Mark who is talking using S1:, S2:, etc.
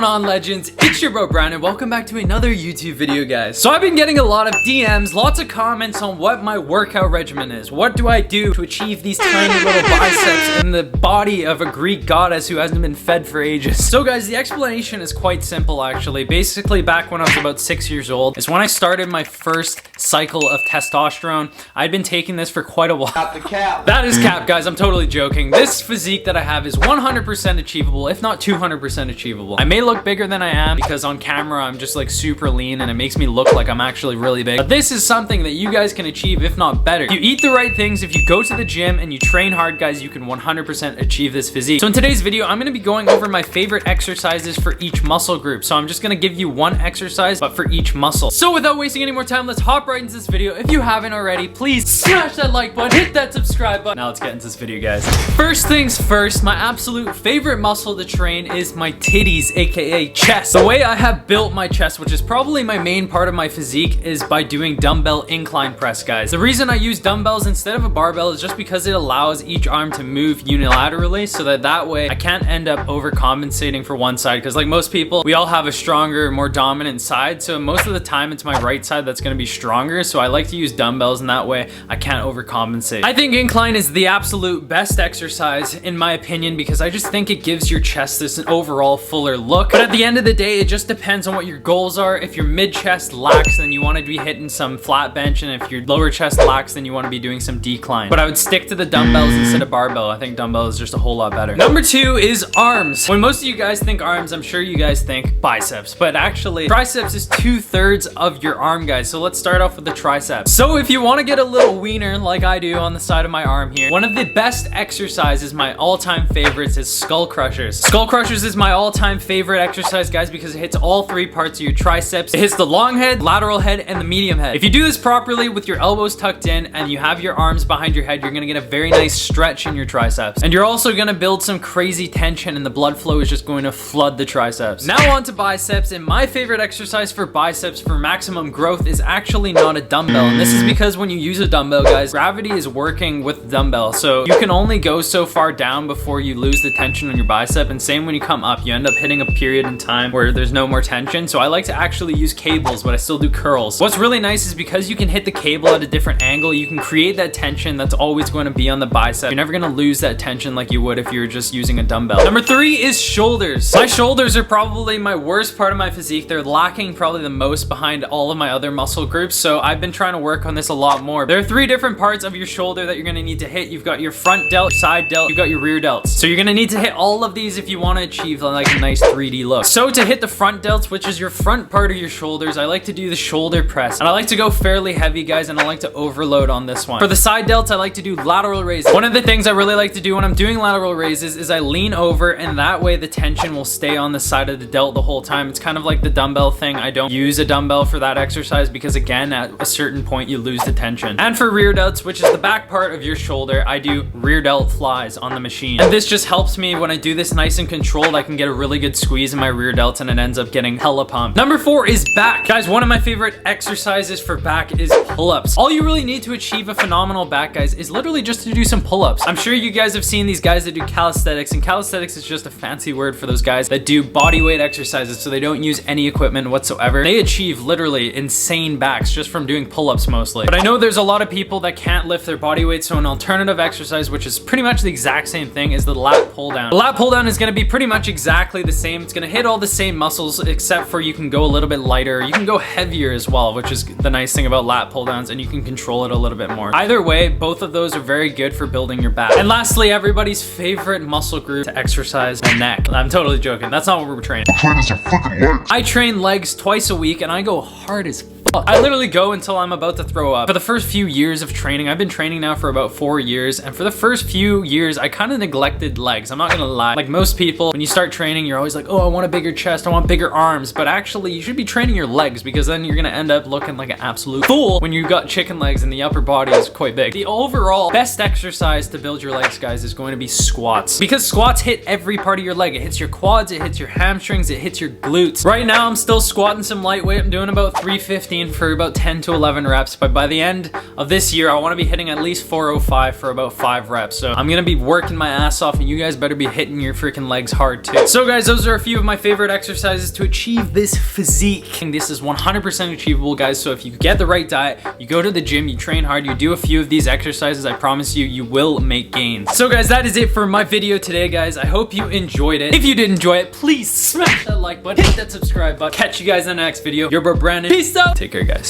S1: on, legends? It's your bro Brandon. Welcome back to another YouTube video, guys. So I've been getting a lot of DMs, lots of comments on what my workout regimen is. What do I do to achieve these tiny little biceps in the body of a Greek goddess who hasn't been fed for ages? So guys, the explanation is quite simple actually. Basically, back when I was about 6 years old is when I started my first cycle of testosterone. I'd been taking this for quite a while.
S2: Not the cap.
S1: That is cap, guys. I'm totally joking. This physique that I have is 100% achievable, if not 200% achievable. I may look bigger than I am because on camera I'm just like super lean and it makes me look like I'm actually really big. But this is something that you guys can achieve, if not better. If you eat the right things, if you go to the gym and you train hard, guys, you can 100% achieve this physique. So in today's video, I'm gonna be going over my favorite exercises for each muscle group. So I'm just gonna give you one exercise, but for each muscle. So without wasting any more time, let's hop right into this video. If you haven't already, please smash that like button, hit that subscribe button. Now let's get into this video, guys. First things first, my absolute favorite muscle to train is my titties, aka chest. The way I have built my chest, which is probably my main part of my physique, is by doing dumbbell incline press, guys. The reason I use dumbbells instead of a barbell is just because it allows each arm to move unilaterally, so that way I can't end up overcompensating for one side, because like most people, we all have a stronger, more dominant side, so most of the time it's my right side that's going to be stronger, so I like to use dumbbells and that way I can't overcompensate. I think incline is the absolute best exercise in my opinion because I just think it gives your chest this overall fuller look. But at the end of the day, it just depends on what your goals are. If your mid chest lacks, then you want to be hitting some flat bench, and if your lower chest lacks, then you want to be doing some decline. But I would stick to the dumbbells instead of barbell. I think dumbbell is just a whole lot better. Number two is arms. When most of you guys think arms, I'm sure you guys think biceps, but actually triceps is 2/3 of your arm, guys. So let's start off with the triceps. So if you want to get a little wiener like I do on the side of my arm here, one of the best exercises, my all-time favorites, is skull crushers. Skull crushers is my all-time favorite exercise, guys, because it hits all three parts of your triceps. It hits the long head, lateral head, and the medium head. If you do this properly with your elbows tucked in and you have your arms behind your head, you're gonna get a very nice stretch in your triceps. And you're also gonna build some crazy tension and the blood flow is just going to flood the triceps. Now on to biceps, and my favorite exercise for biceps for maximum growth is actually not a dumbbell. And this is because when you use a dumbbell, guys, gravity is working with the dumbbell. So you can only go so far down before you lose the tension on your bicep, and same when you come up, you end up hitting a period in time where there's no more tension. So I like to actually use cables, but I still do curls. What's really nice is because you can hit the cable at a different angle, you can create that tension that's always going to be on the bicep. You're never going to lose that tension like you would if you were just using a dumbbell. Number three is shoulders. My shoulders are probably my worst part of my physique. They're lacking probably the most behind all of my other muscle groups, so I've been trying to work on this a lot more. There are three different parts of your shoulder that you're going to need to hit. You've got your front delt, side delt, you've got your rear delts. So you're going to need to hit all of these if you want to achieve like a nice 3D look. So to hit the front delts, which is your front part of your shoulders, I like to do the shoulder press, and I like to go fairly heavy, guys, and I like to overload on this one. For the side delts, I like to do lateral raises. One of the things I really like to do when I'm doing lateral raises is I lean over, and that way the tension will stay on the side of the delt the whole time. It's kind of like the dumbbell thing. I don't use a dumbbell for that exercise because again, at a certain point you lose the tension. And for rear delts, which is the back part of your shoulder, I do rear delt flies on the machine. And this just helps me when I do this nice and controlled. I can get a really good squeeze in my rear delts and it ends up getting hella pumped. Number four is back. Guys, one of my favorite exercises for back is pull-ups. All you really need to achieve a phenomenal back, guys, is literally just to do some pull-ups. I'm sure you guys have seen these guys that do calisthenics, and calisthenics is just a fancy word for those guys that do body weight exercises, so they don't use any equipment whatsoever. They achieve literally insane backs just from doing pull-ups mostly. But I know there's a lot of people that can't lift their body weight, so an alternative exercise, which is pretty much the exact same thing, is the lat pull down. The lat pull down is going to be pretty much exactly the same. It's going to hit all the same muscles, except for you can go a little bit lighter. You can go heavier as well, which is the nice thing about lat pull downs, and you can control it a little bit more. Either way, both of those are very good for building your back. And lastly, everybody's favorite muscle group to exercise, the neck. I'm totally joking. That's not what we're training. I train legs twice a week and I go hard as fuck. I literally go until I'm about to throw up. For the first few years of training, I've been training now for about 4 years, and for the first few years, I kind of neglected legs. I'm not gonna lie. Like most people, when you start training, you're always like, oh, I want a bigger chest, I want bigger arms, but actually, you should be training your legs because then you're gonna end up looking like an absolute fool when you've got chicken legs and the upper body is quite big. The overall best exercise to build your legs, guys, is going to be squats, because squats hit every part of your leg. It hits your quads, it hits your hamstrings, it hits your glutes. Right now, I'm still squatting some lightweight. I'm doing about 315 train for about 10 to 11 reps, but by the end of this year, I want to be hitting at least 405 for about 5 reps. So I'm gonna be working my ass off, and you guys better be hitting your freaking legs hard too. So guys, those are a few of my favorite exercises to achieve this physique. And this is 100% achievable, guys. So if you get the right diet, you go to the gym, you train hard, you do a few of these exercises, I promise you, you will make gains. So guys, that is it for my video today, guys. I hope you enjoyed it. If you did enjoy it, please smash that like button, hit that subscribe button. Catch you guys in the next video. Yourbrobrandon. Peace out. Take care, guys.